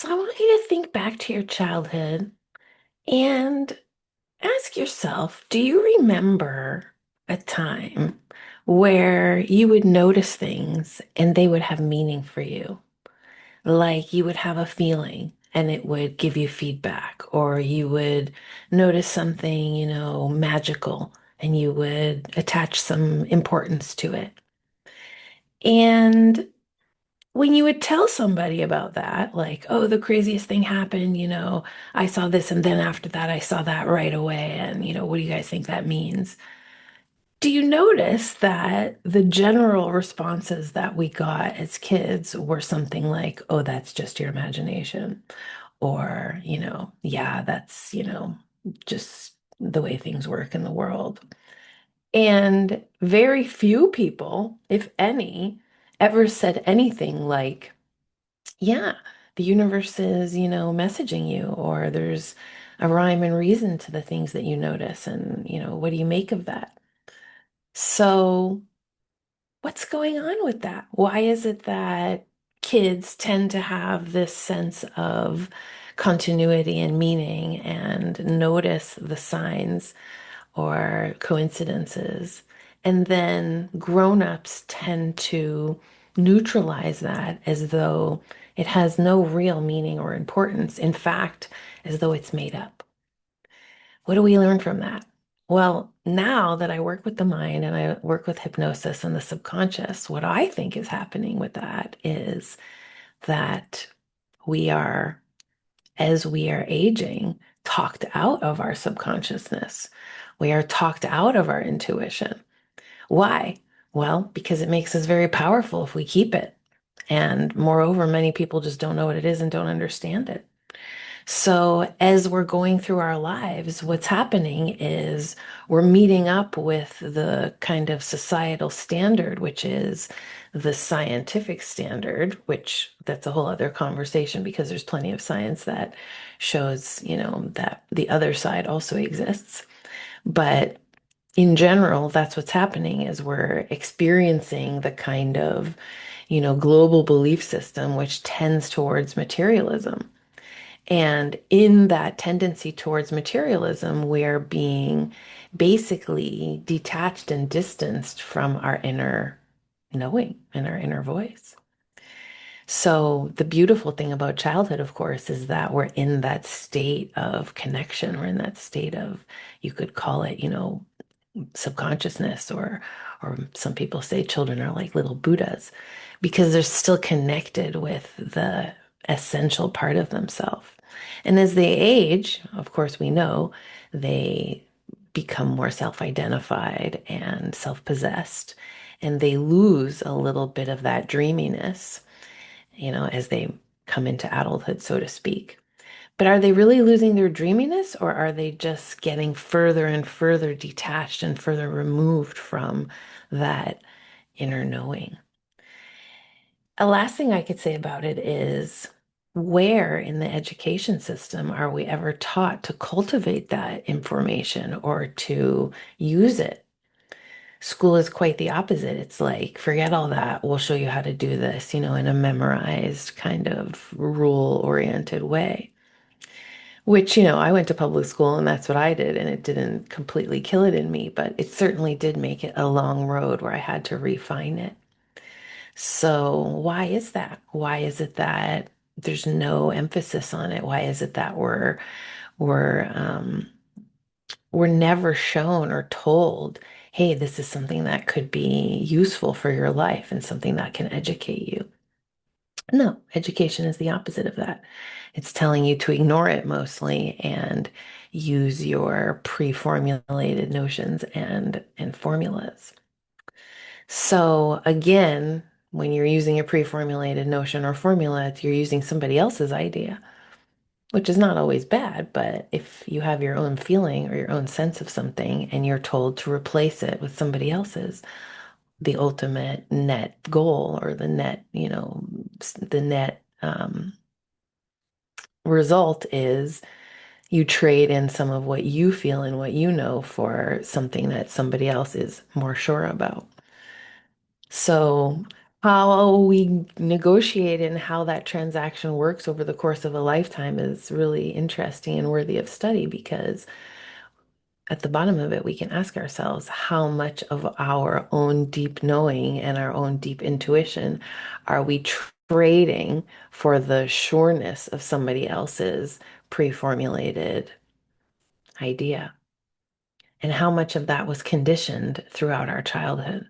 So I want you to think back to your childhood and ask yourself, do you remember a time where you would notice things and they would have meaning for you? Like you would have a feeling and it would give you feedback, or you would notice something, magical, and you would attach some importance to it. And when you would tell somebody about that, like, oh, the craziest thing happened, I saw this, and then after that, I saw that right away. And, what do you guys think that means? Do you notice that the general responses that we got as kids were something like, oh, that's just your imagination? Or, yeah, that's, just the way things work in the world. And very few people, if any, ever said anything like, yeah, the universe is, messaging you, or there's a rhyme and reason to the things that you notice. And, what do you make of that? So, what's going on with that? Why is it that kids tend to have this sense of continuity and meaning and notice the signs or coincidences? And then grown-ups tend to neutralize that as though it has no real meaning or importance. In fact, as though it's made up. What do we learn from that? Well, now that I work with the mind and I work with hypnosis and the subconscious, what I think is happening with that is that we are, as we are aging, talked out of our subconsciousness. We are talked out of our intuition. Why? Well, because it makes us very powerful if we keep it. And moreover, many people just don't know what it is and don't understand it. So, as we're going through our lives, what's happening is we're meeting up with the kind of societal standard, which is the scientific standard, which that's a whole other conversation because there's plenty of science that shows, that the other side also exists. But in general, that's what's happening is we're experiencing the kind of, global belief system which tends towards materialism. And in that tendency towards materialism, we're being basically detached and distanced from our inner knowing and our inner voice. So, the beautiful thing about childhood, of course, is that we're in that state of connection. We're in that state of, you could call it, subconsciousness, or some people say children are like little Buddhas because they're still connected with the essential part of themselves. And as they age, of course, we know they become more self-identified and self-possessed, and they lose a little bit of that dreaminess, as they come into adulthood, so to speak. But are they really losing their dreaminess, or are they just getting further and further detached and further removed from that inner knowing? A last thing I could say about it is, where in the education system are we ever taught to cultivate that information or to use it? School is quite the opposite. It's like, forget all that. We'll show you how to do this, in a memorized kind of rule-oriented way. Which, I went to public school and that's what I did, and it didn't completely kill it in me, but it certainly did make it a long road where I had to refine it. So, why is that? Why is it that there's no emphasis on it? Why is it that we're never shown or told, hey, this is something that could be useful for your life and something that can educate you? No, education is the opposite of that. It's telling you to ignore it mostly and use your pre-formulated notions and formulas. So again, when you're using a pre-formulated notion or formula, you're using somebody else's idea, which is not always bad, but if you have your own feeling or your own sense of something and you're told to replace it with somebody else's, the ultimate net goal or the net, the net result is you trade in some of what you feel and what you know for something that somebody else is more sure about. So How we negotiate and how that transaction works over the course of a lifetime is really interesting and worthy of study because at the bottom of it, we can ask ourselves how much of our own deep knowing and our own deep intuition are we trading for the sureness of somebody else's pre-formulated idea? And how much of that was conditioned throughout our childhood?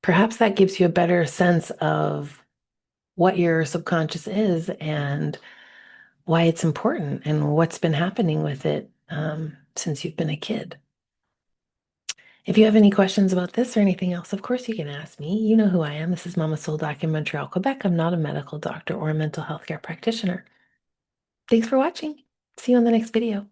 Perhaps that gives you a better sense of what your subconscious is and why it's important and what's been happening with it since you've been a kid. If you have any questions about this or anything else, of course you can ask me. You know who I am. This is Mama Soul Doc in Montreal, Quebec. I'm not a medical doctor or a mental health care practitioner. Thanks for watching. See you on the next video.